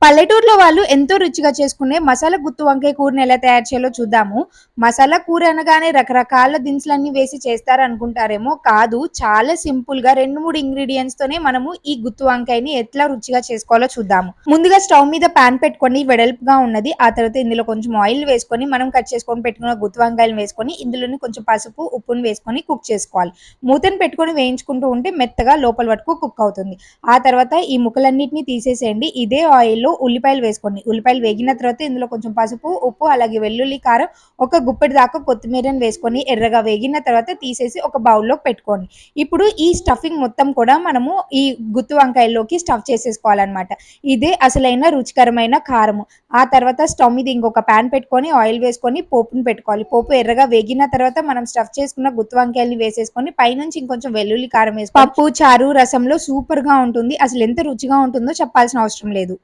పల్లెటూరులో వాళ్ళు ఎంతో రుచిగా చేసుకునే మసాలా గుత్తి వంకాయ కూరని ఎలా తయారు చేయాలో చూద్దాము. మసాలా కూర అనగానే రకరకాల దినుసులన్నీ వేసి చేస్తారనుకుంటారేమో, కాదు. చాలా సింపుల్‌గా 2, 3 ఇంగ్రీడియెంట్స్‌తోనే మనము ఈ గుత్తి వంకాయని ఎట్లా రుచిగా చేసుకోవాలో చూద్దాము. ముందుగా స్టవ్ మీద పాన్ పెట్టుకొని వెడల్పుగా ఉన్నది. ఆ తర్వాత ఇందులో కొంచెం ఆయిల్ వేసుకొని, మనం కట్ చేసుకొని పెట్టుకున్న గుత్తి వంకాయలను వేసుకొని, ఇందులోనే కొంచెం పసుపు, ఉప్పుని వేసుకొని కుక్ చేసుకోవాలి. మూతను పెట్టుకొని వేయించుకుంటూ ఉంటే మెత్తగా లోపల వరకు కుక్ అవుతుంది. ఆ తర్వాత ఈ ముక్కలన్నిటిని తీసేసేయండి. ఇదే ఆయిల్‌లో ఉల్లిపాయలు వేసుకోండి. ఉల్లిపాయలు వేగిన తర్వాత ఇందులో కొంచెం పసుపు, ఉప్పు, అలాగే వెల్లుల్లి కారం, ఒక గుప్పెడు దాకా కొత్తిమీరని వేసుకొని ఎర్రగా వేగిన తర్వాత తీసేసి ఒక బౌల్‌లోకి పెట్టుకోండి. ఇప్పుడు ఈ స్టఫింగ్ మొత్తం కూడా మనము ఈ గుత్తి వంకాయల్లోకి స్టఫ్ చేసేసుకోవాలనమాట. ఇదే అసలైన రుచికరమైన కారము. ఆ తర్వాత స్టవ్ మీద ఇంకొక పాన్ పెట్టుకొని ఆయిల్ వేసుకొని పోపుని పెట్టుకోవాలి. పోపు ఎర్రగా వేగిన తర్వాత మనం స్టఫ్ చేసుకున్న గుత్తి వంకాయల్ని వేసేసుకొని పైనుంచి ఇంకొంచెం వెల్లుల్లి కారం వేసుకొని పప్పు, చారు, రసంలో సూపర్‌గా ఉంటుంది. అసలు ఎంత రుచిగా ఉంటుందో చెప్పాల్సిన అవసరం లేదు.